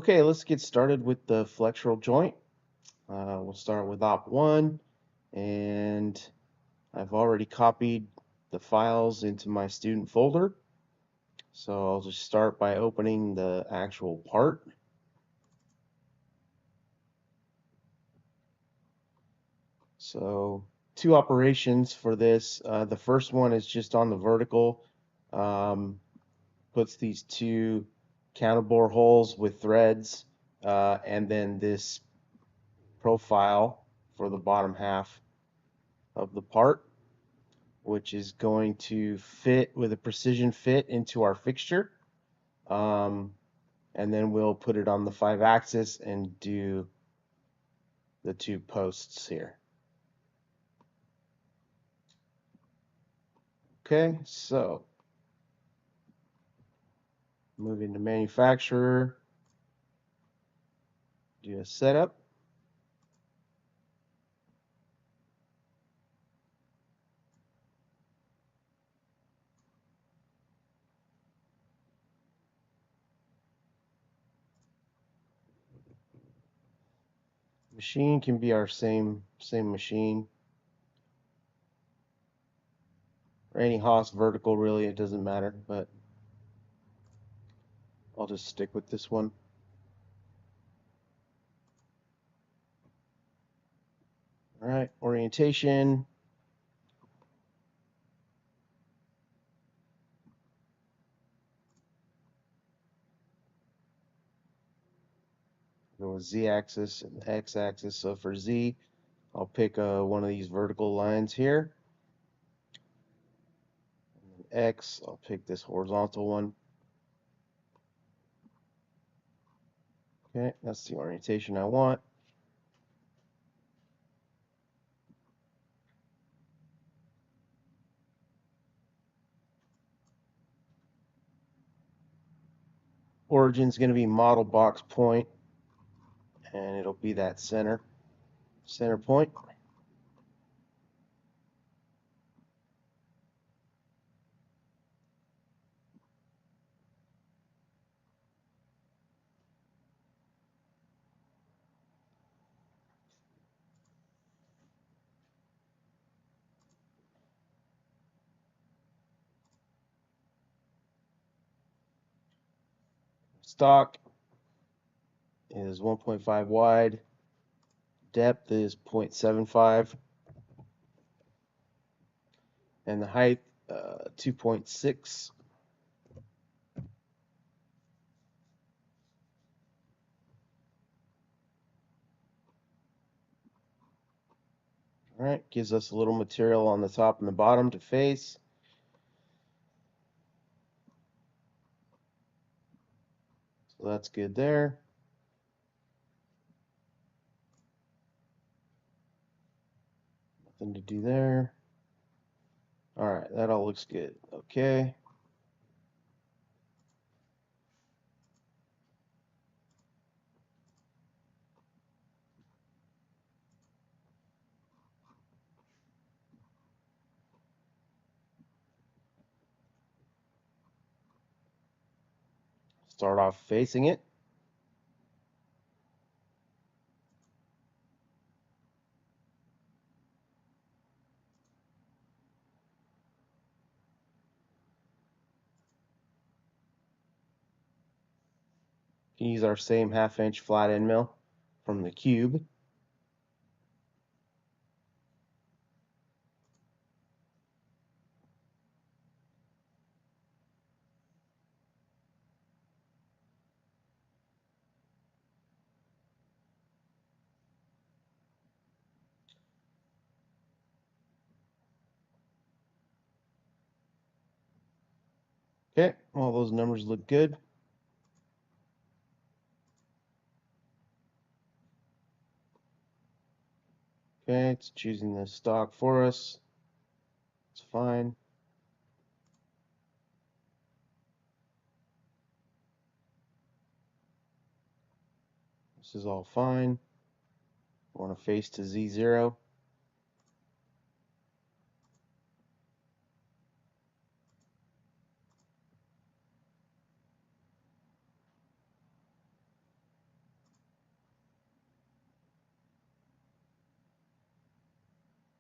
Okay, let's get started with the flexural joint. We'll start with op1, and I've already copied the files into my student folder. So I'll just start by opening the actual part. So two operations for this. The first one is just on the vertical. Puts these two counterbore holes with threads, and then this profile for the bottom half of the part, which is going to fit with a precision fit into our fixture. And then we'll put it on the 5-axis and do the two posts here. Okay, so moving to manufacturer, do a setup. Machine can be our same machine. Or any Haas vertical, really, it doesn't matter, but I'll just stick with this one. All right, orientation. Go with Z-axis and X-axis. So for Z, I'll pick one of these vertical lines here. And then X, I'll pick this horizontal one. Okay, that's the orientation I want. Origin's going to be model box point, and it'll be that center point. Stock is 1.5 wide. Depth is 0.75. And the height, 2.6. All right, gives us a little material on the top and the bottom to face. So that's good there. Nothing to do there. All right, that all looks good. Okay. Start off facing it. Can use our same 1/2-inch flat end mill from the cube. Okay, all those numbers look good. Okay, it's choosing the stock for us. It's fine. This is all fine. I want to face to Z0.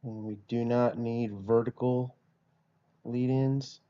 And we do not need vertical lead-ins.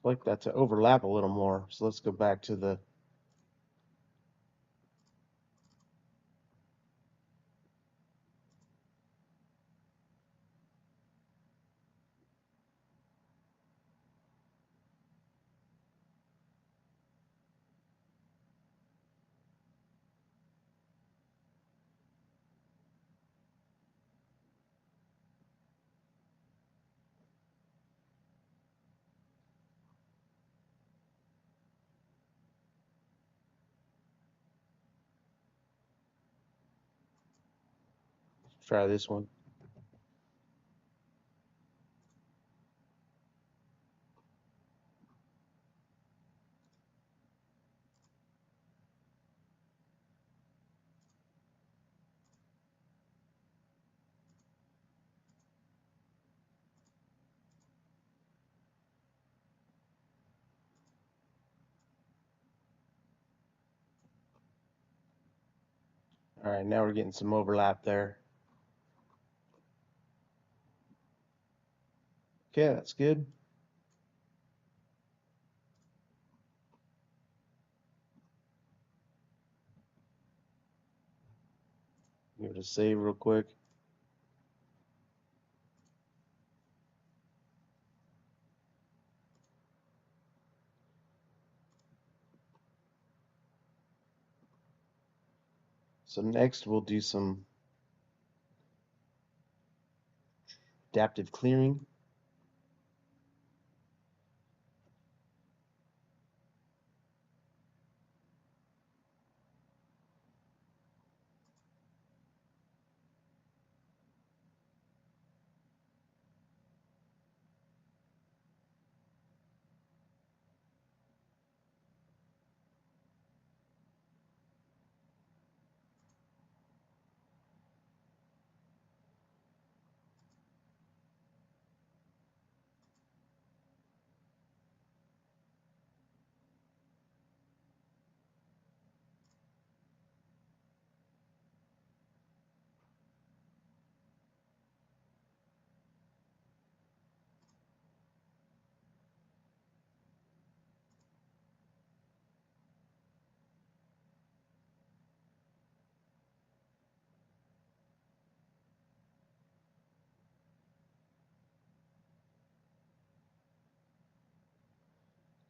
I'd like that to overlap a little more. So let's go back to the try this one. All right, now we're getting some overlap there. Okay, that's good. Give it a save real quick. So next we'll do some adaptive clearing.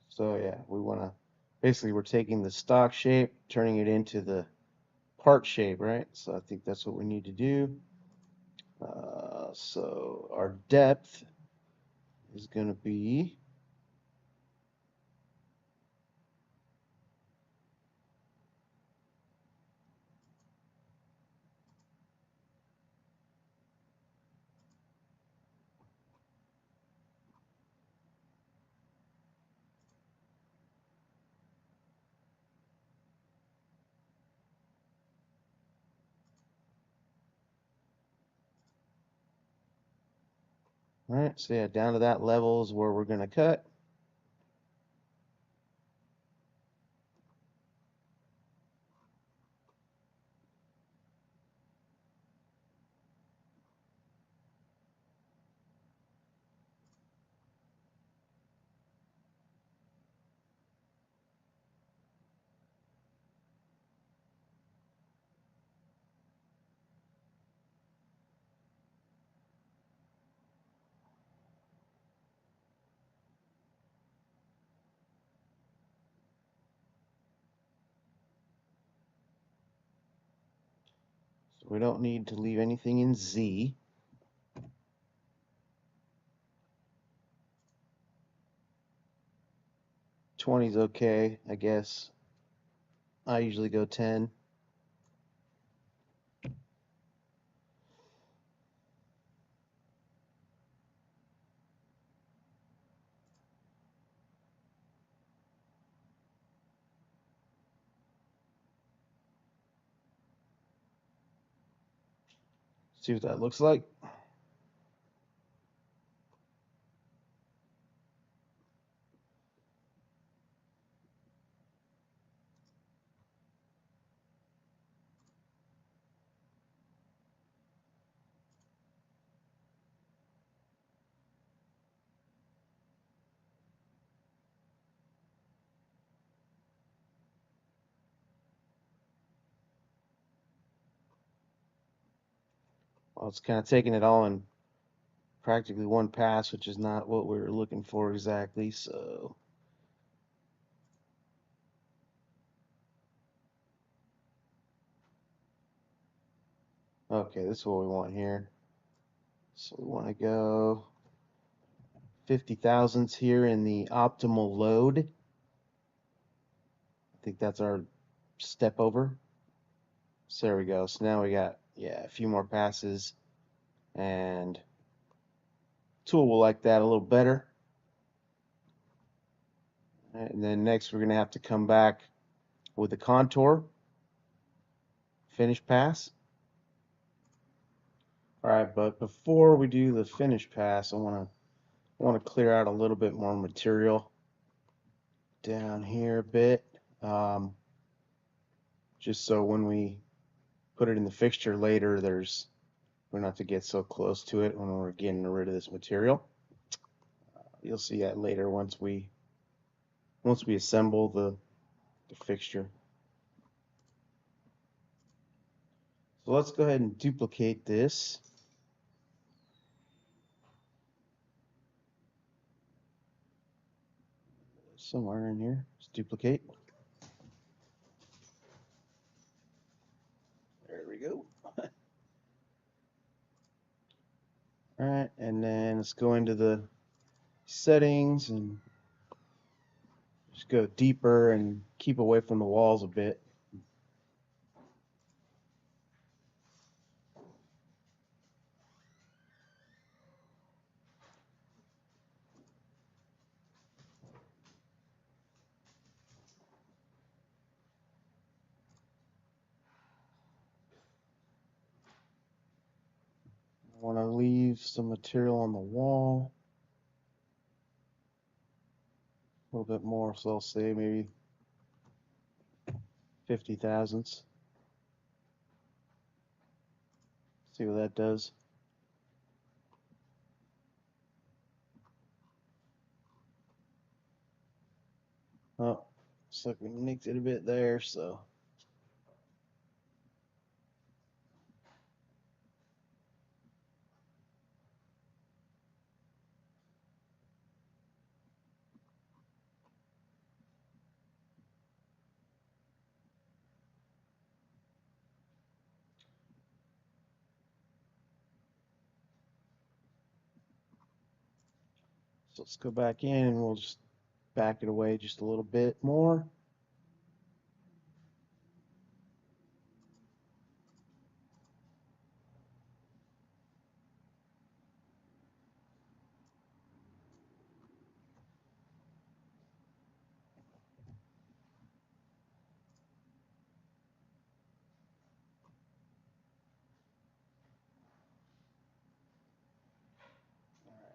So yeah, we want to, basically we're taking the stock shape, turning it into the part shape, right? So I think that's what we need to do. So our depth is going to be all right. So yeah, down to that level is where we're going to cut. We don't need to leave anything in Z. Twenty's okay, I guess. I usually go 10. See what that looks like. Well, it's kind of taking it all in practically one pass, which is not what we were looking for exactly. So okay, this is what we want here. So we want to go 50 thousandths here in the optimal load. I think that's our step over. So there we go. So now we got, yeah, a few more passes, and tool will like that a little better. And then next we're going to have to come back with the contour finish pass. All right, but before we do the finish pass, I want to clear out a little bit more material down here a bit, just so when we put it in the fixture later, we're not to get so close to it when we're getting rid of this material. You'll see that later once we assemble the fixture. So let's go ahead and duplicate this. Somewhere in here. Let's duplicate. There we go. All right, and then let's go into the settings and just go deeper and keep away from the walls a bit. I want to leave some material on the wall. A little bit more, so I'll say maybe 50 thousandths. See what that does. Oh, looks like we nicked it a bit there, so. So let's go back in and we'll just back it away just a little bit more.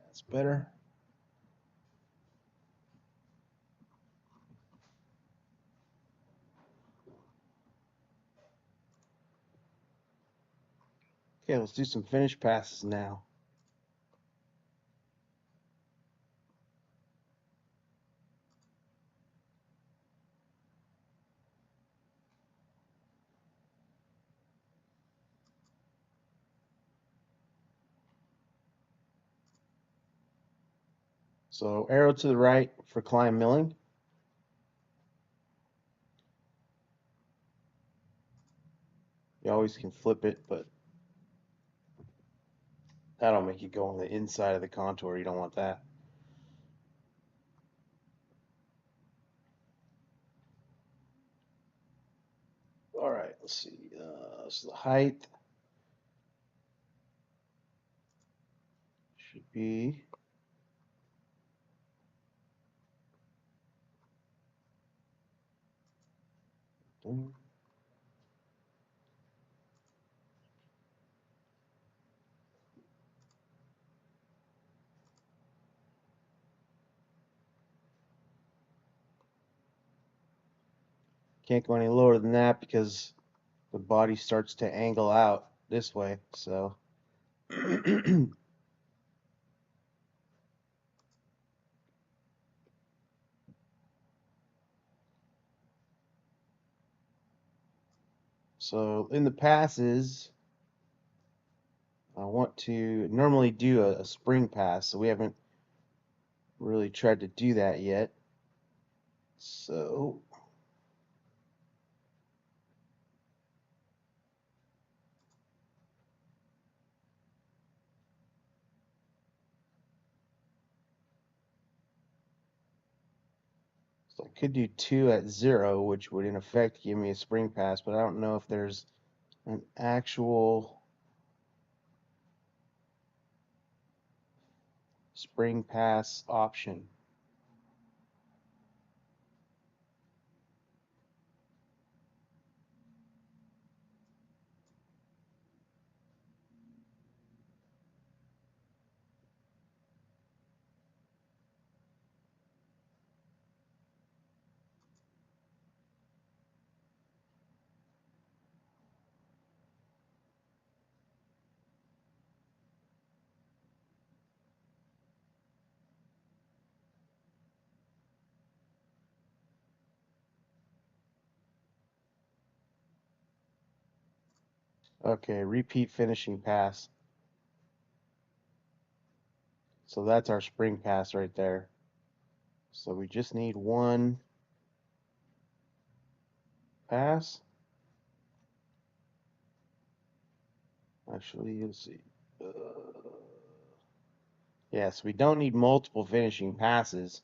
That's better. Okay, let's do some finish passes now. So arrow to the right for climb milling. You always always can flip it, but that'll make it go on the inside of the contour. You don't want that. All right, let's see. So the height should be can't go any lower than that because the body starts to angle out this way. So so in the passes, I want to normally do a spring pass, so we haven't really tried to do that yet. So I could do 2 at 0, which would in effect give me a spring pass, but I don't know if there's an actual spring pass option. Okay, repeat finishing pass. So that's our spring pass right there. So we just need one pass. Actually, let's see. Yes, we don't need multiple finishing passes.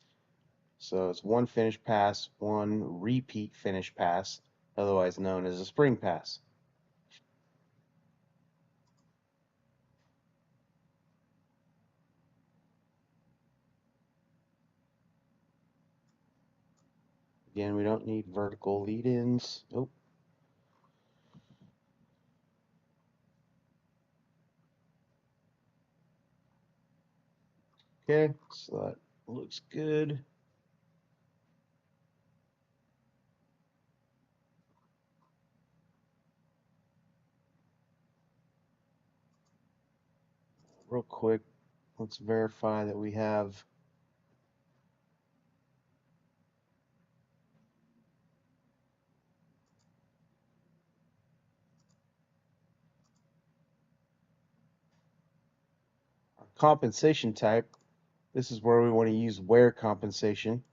So it's one finish pass, one repeat finish pass, otherwise known as a spring pass. Again, we don't need vertical lead-ins. Oh. Okay, so that looks good. Real quick, let's verify that we have our compensation type. This is where we want to use wear compensation.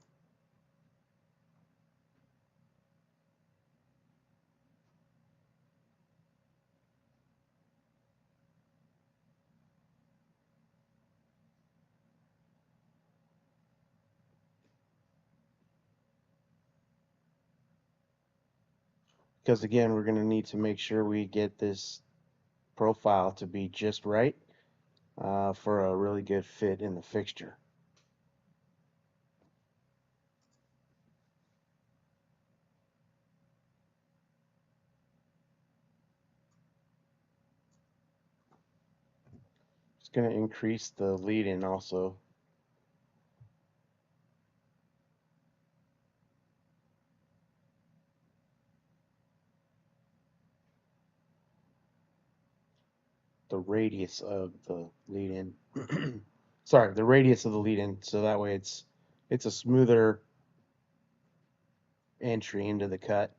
Because again, we're going to need to make sure we get this profile to be just right for a really good fit in the fixture. It's going to increase the lead-in also. The radius of the lead-in. Sorry, the radius of the lead-in, so that way it's a smoother entry into the cut.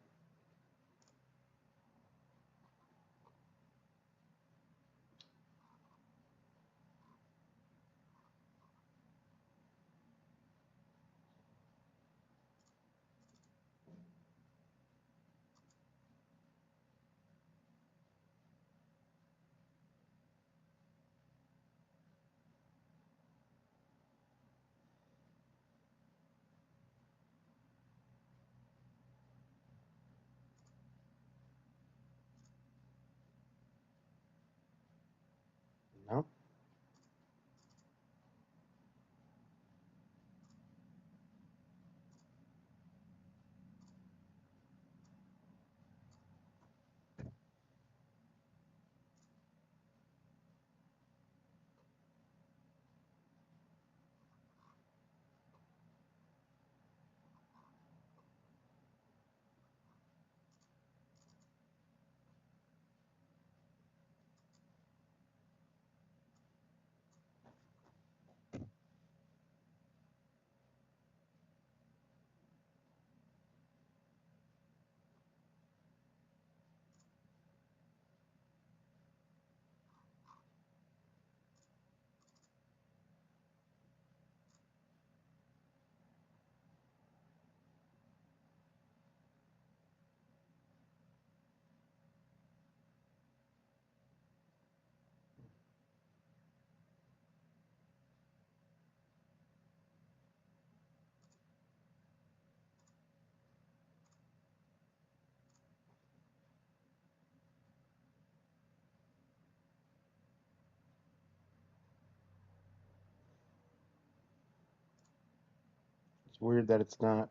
It's weird that it's not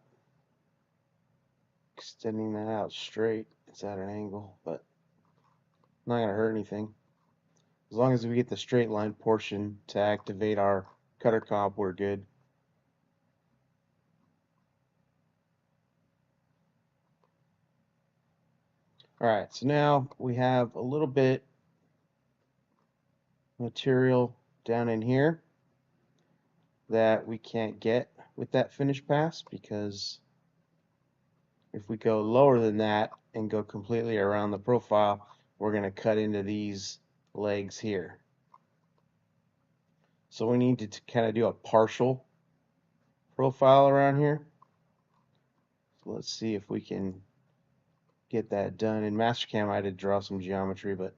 extending that out straight. It's at an angle, but not going to hurt anything. As long as we get the straight line portion to activate our cutter comp, we're good. Alright, so now we have a little bit material down in here that we can't get with that finish pass, because if we go lower than that and go completely around the profile, we're going to cut into these legs here. So we need to kind of do a partial profile around here. So let's see if we can get that done. In Mastercam I had to draw some geometry, but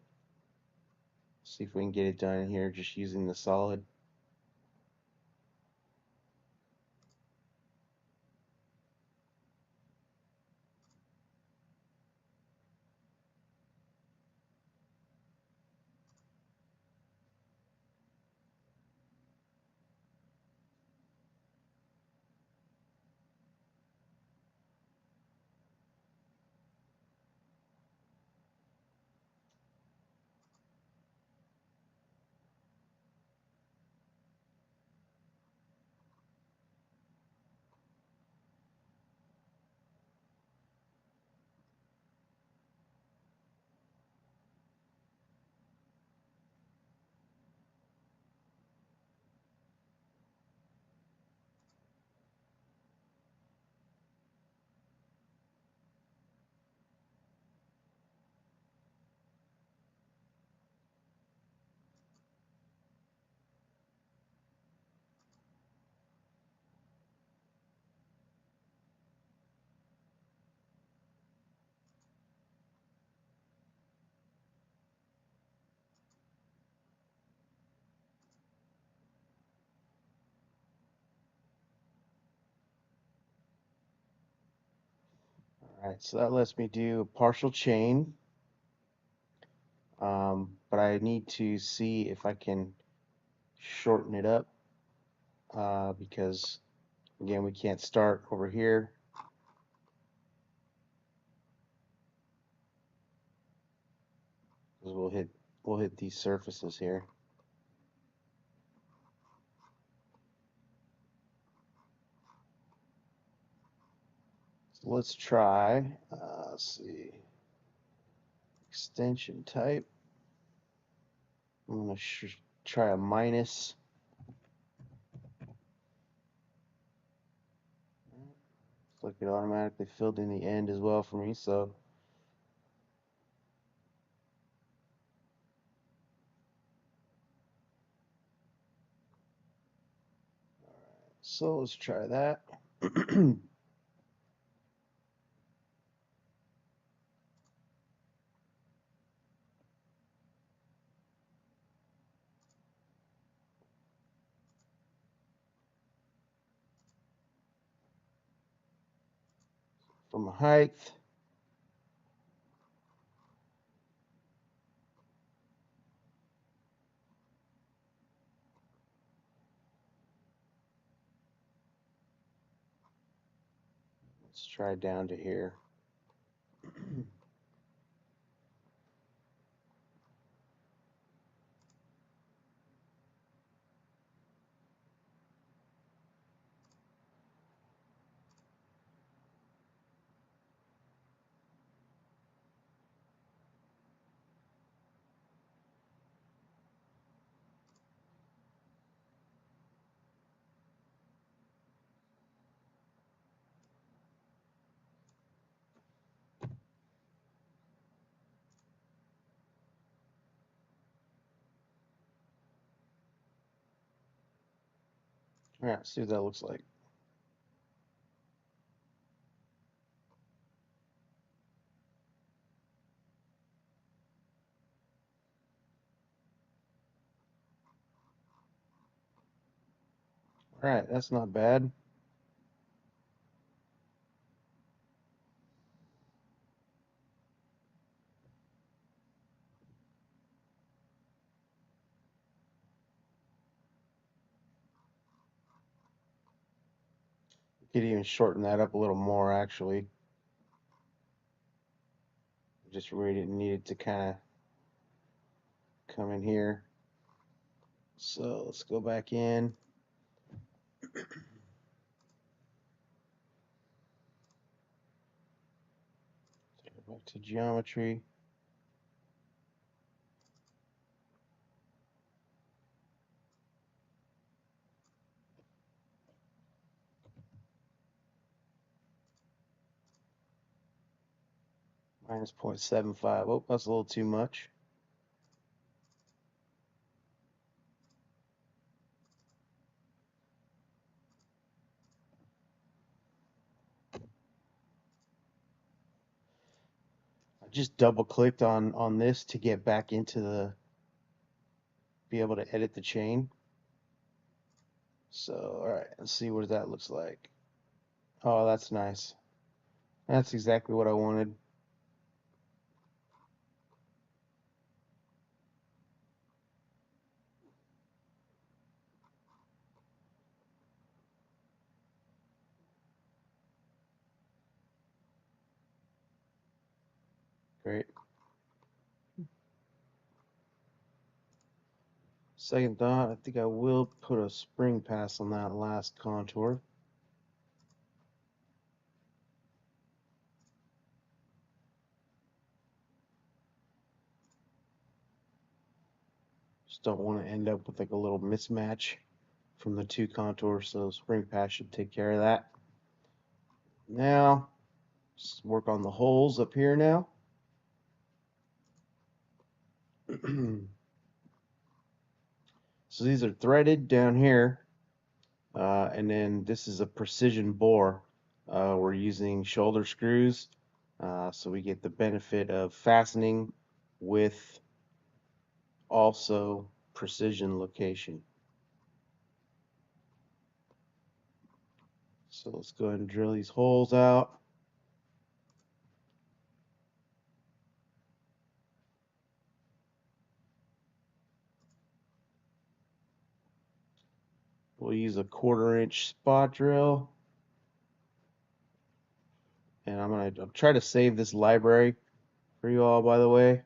see if we can get it done here just using the solid. Alright, so that lets me do a partial chain. But I need to see if I can shorten it up, because again we can't start over here. Because we'll hit these surfaces here. So let's try, let's see, extension type. I'm going to try a minus. Looks like it automatically filled in the end as well for me, so let's try that. From height, let's try down to here. All right, see what that looks like. All right, that's not bad. Could even shorten that up a little more, actually. Just really needed to kind of come in here. So let's go back in. Back to geometry. Minus 0.75. Oh, that's a little too much. I just double clicked on this to get back into the, be able to edit the chain. So, all right, let's see what that looks like. Oh, that's nice. That's exactly what I wanted. Great. Second thought, I think I will put a spring pass on that last contour. Just don't want to end up with like a little mismatch from the two contours, so spring pass should take care of that. Now, let's work on the holes up here now. So these are threaded down here, and then this is a precision bore. We're using shoulder screws, so we get the benefit of fastening with also precision location. So let's go ahead and drill these holes out. We'll use a 1/4-inch spot drill. And I'll try to save this library for you all, by the way.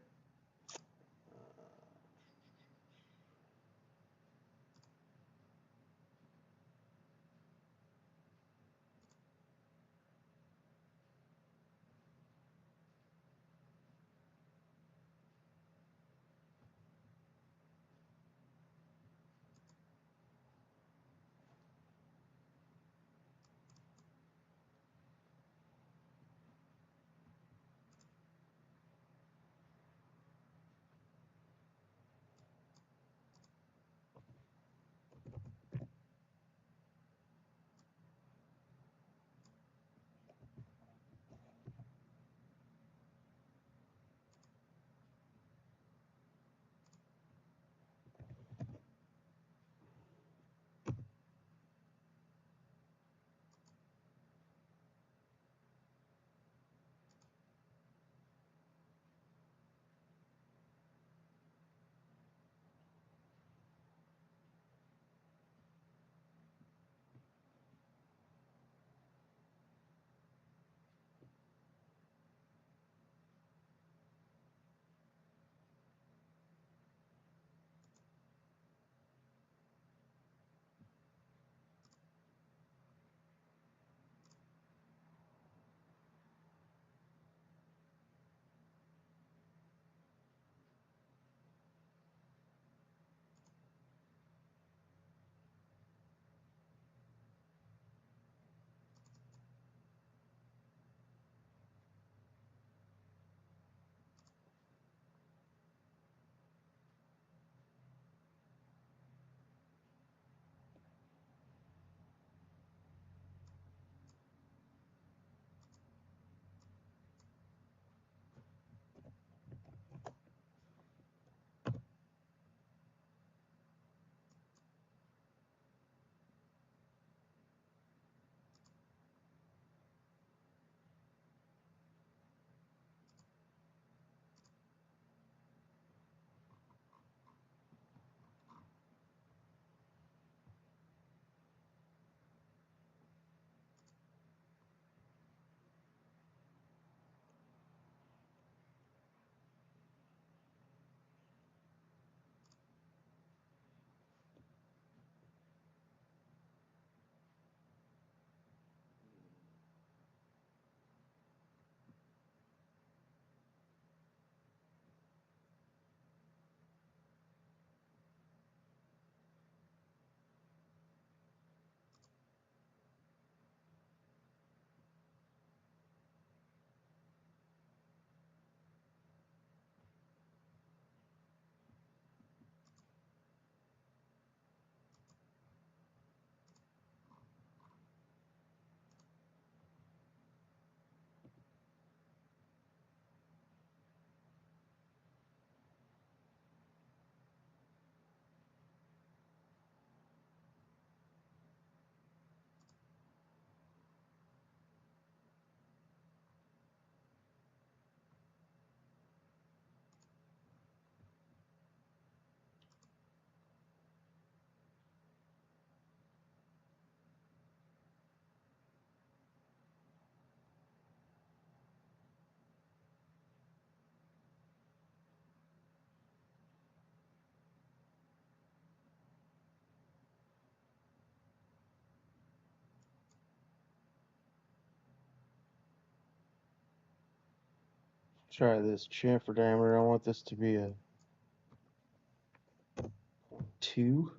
Try this chamfer diameter. I want this to be a 2.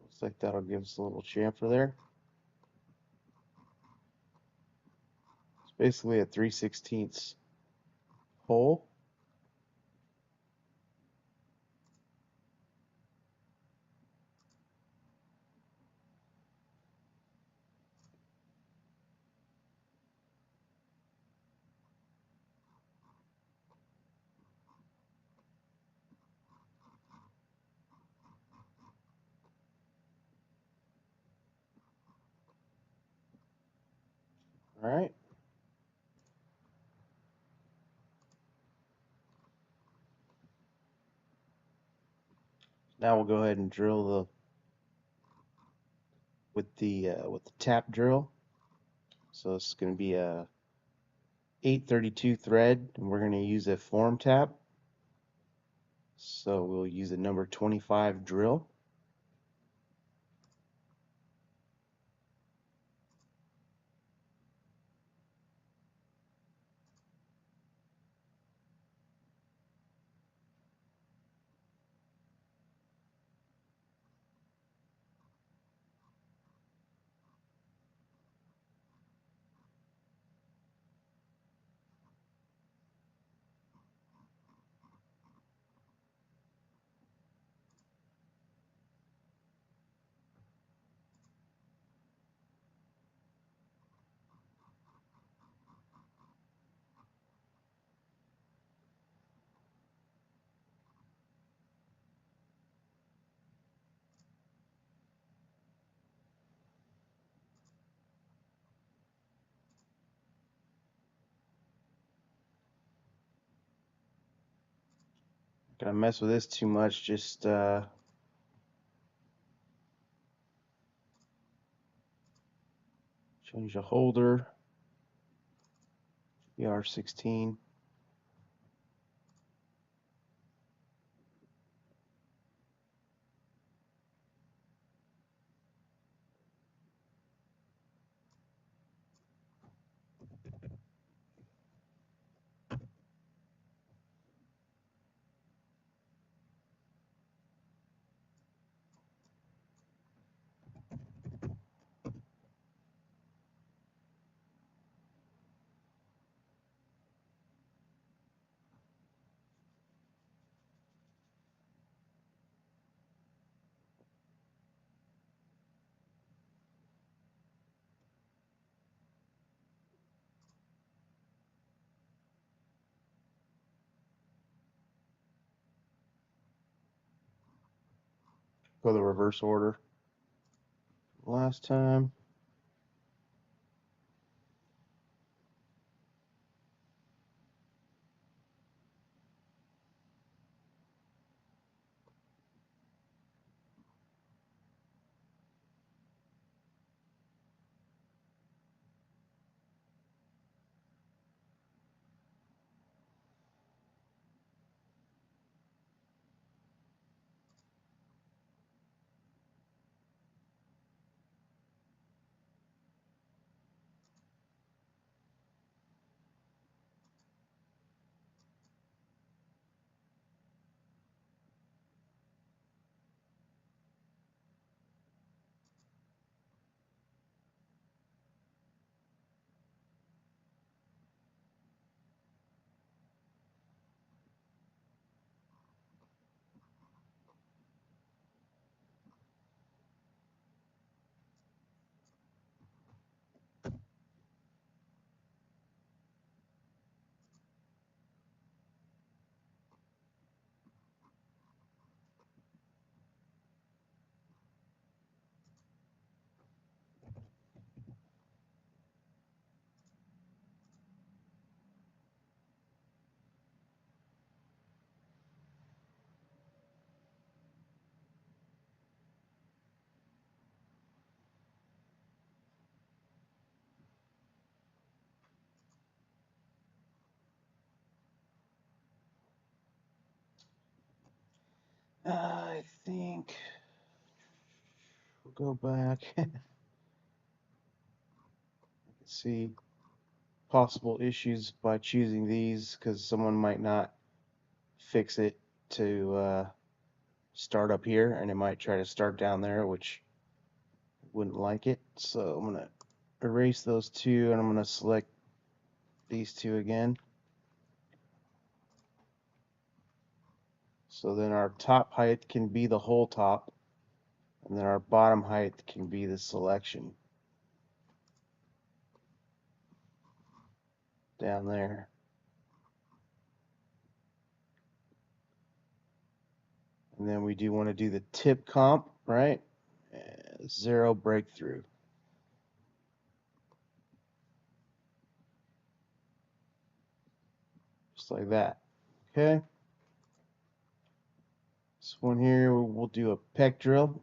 Looks like that'll give us a little chamfer there. It's basically a 3/16 hole. All right. Now we'll go ahead and drill with the tap drill. So it's going to be a 832 thread, and we're going to use a form tap. So we'll use a number 25 drill. Gonna mess with this too much, just change the holder, ER16. Go the reverse order. Last time. I think we'll go back. See possible issues by choosing these because someone might not fix it to start up here and it might try to start down there, which wouldn't like it. So I'm gonna erase those two and I'm gonna select these two again. So then our top height can be the whole top and then our bottom height can be the selection down there. And then we do want to do the tip comp, right? 0 breakthrough. Just like that. Okay. This one here, we'll do a pec drill.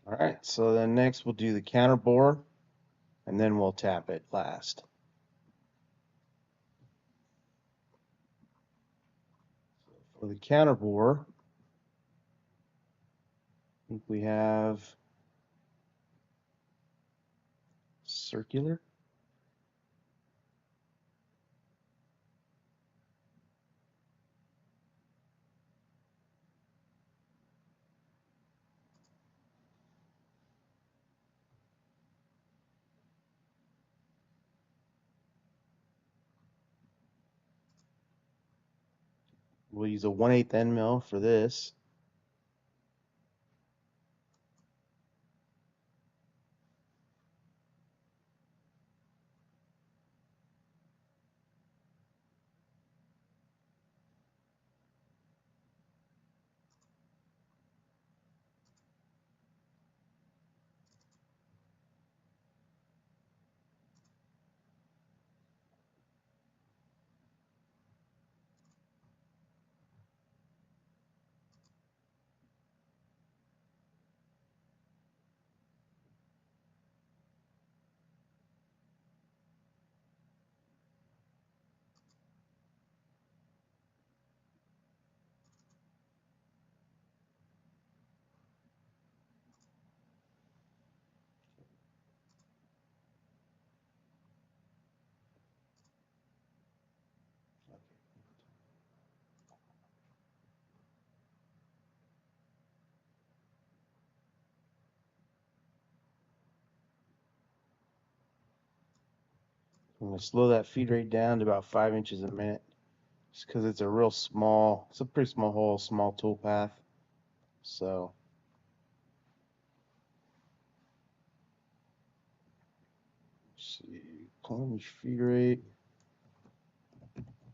All right, so then next we'll do the counter bore, and then we'll tap it last. For the counter bore, I think we have circular. We'll use a 1/8 end mill for this. I'm going to slow that feed rate down to about 5 inches a minute, just because it's a real small, it's a pretty small hole, small tool path. So let's see, plunge feed rate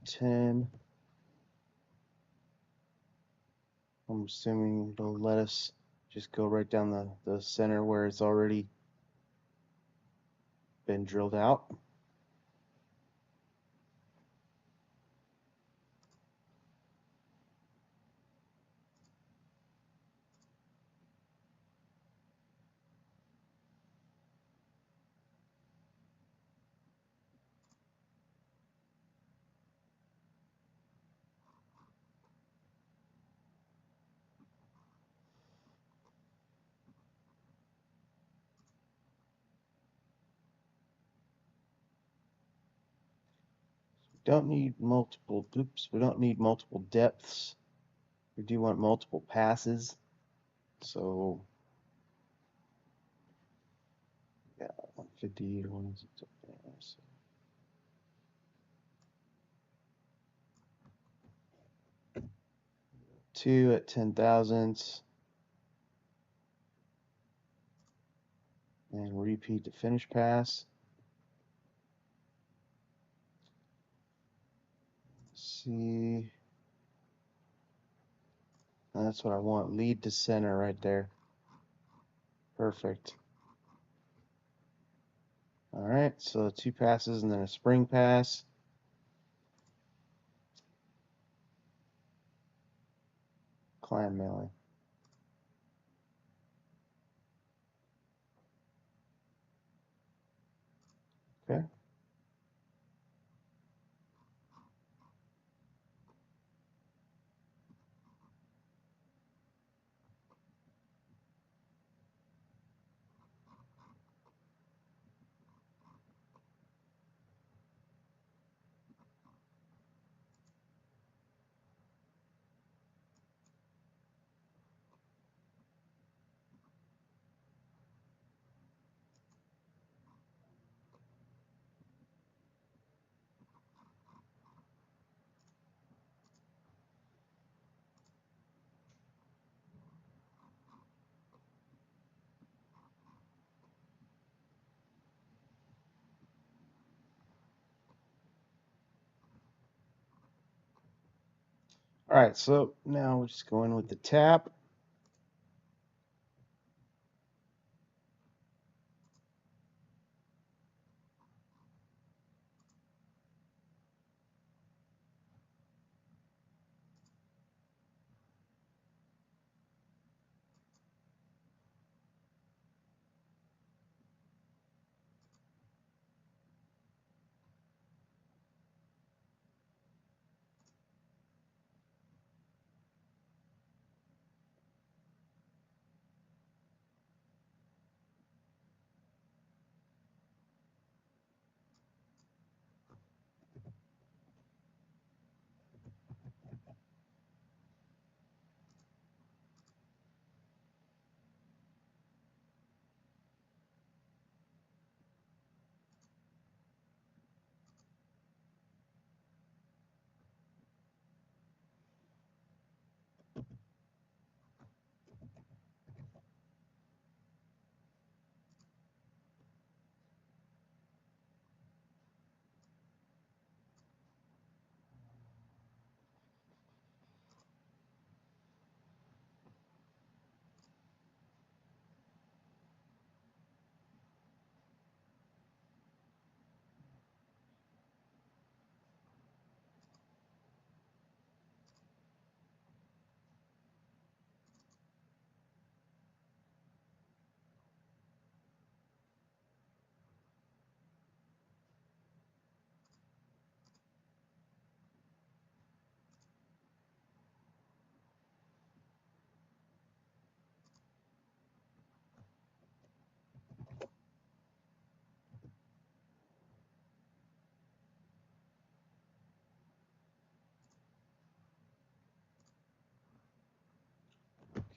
10. I'm assuming it'll let us just go right down the center where it's already been drilled out. Don't need multiple, oops, we don't need multiple depths. We do want multiple passes. So, yeah, 150 to 160. So 2 at 10 thousandths. And repeat the finish pass. Let's see. That's what I want. Lead to center right there. Perfect. All right, so 2 passes and then a spring pass. Clam milling. Okay. All right, so now we're just going with the tap.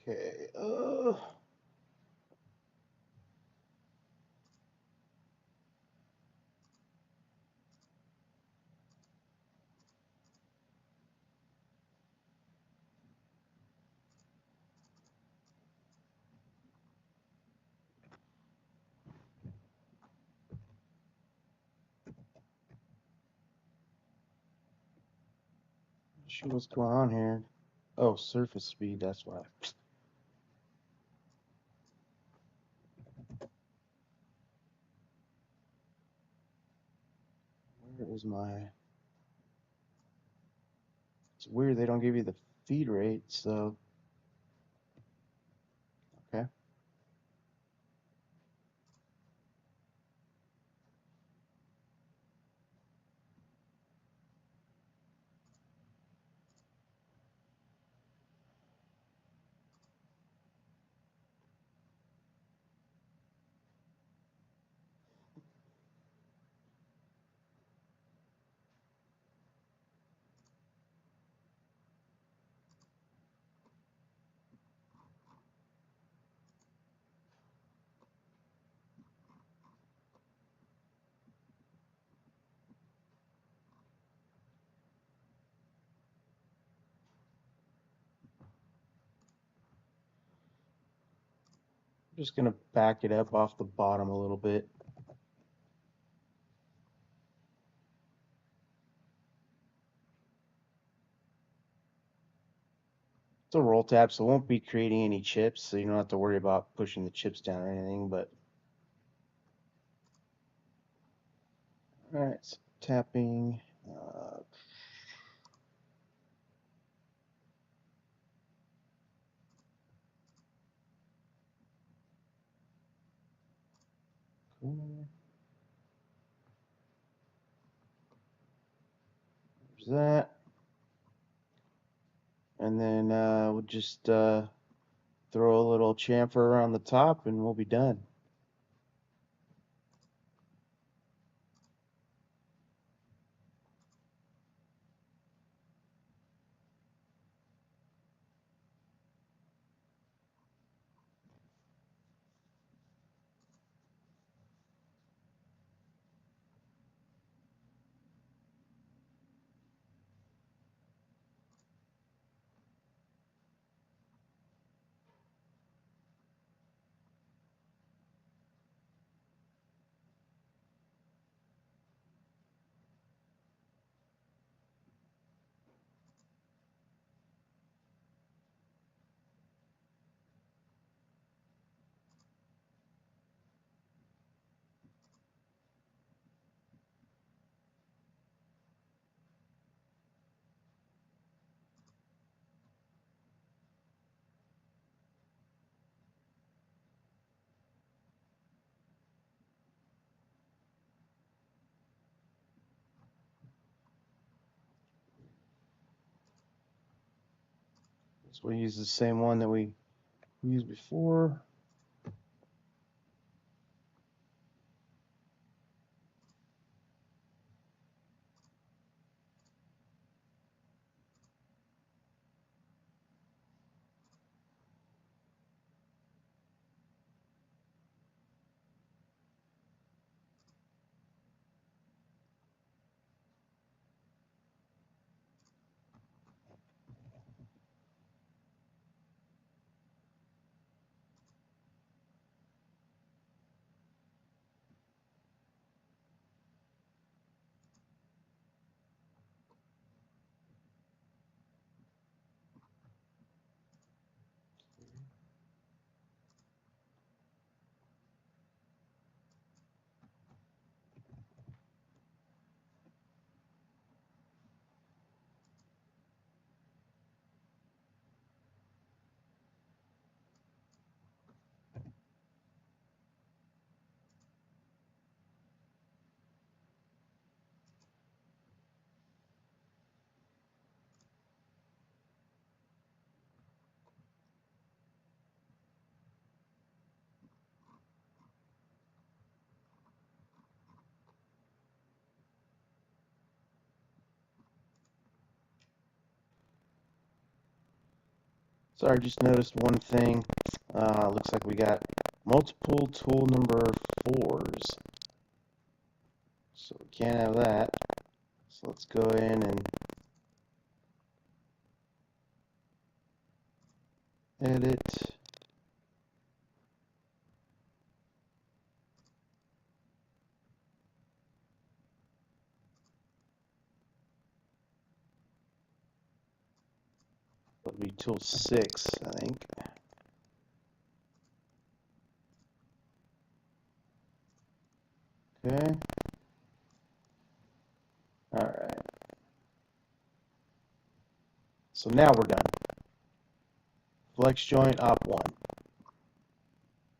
Okay. Sure what's going on here. Oh, surface speed, that's why. Where is my... It's weird they don't give you the feed rate, so... Okay. I'm just gonna back it up off the bottom a little bit. It's a roll tab, so it won't be creating any chips, so you don't have to worry about pushing the chips down or anything, but alright, so tapping. Cool. There's that. And then we'll just throw a little chamfer around the top and we'll be done. So we'll use the same one that we used before. Sorry, I just noticed one thing. Looks like we got multiple tool number 4s. So we can't have that. So let's go in and edit. That'll be tool 6, I think. Okay. Alright. So now we're done. Flex Joint Op1.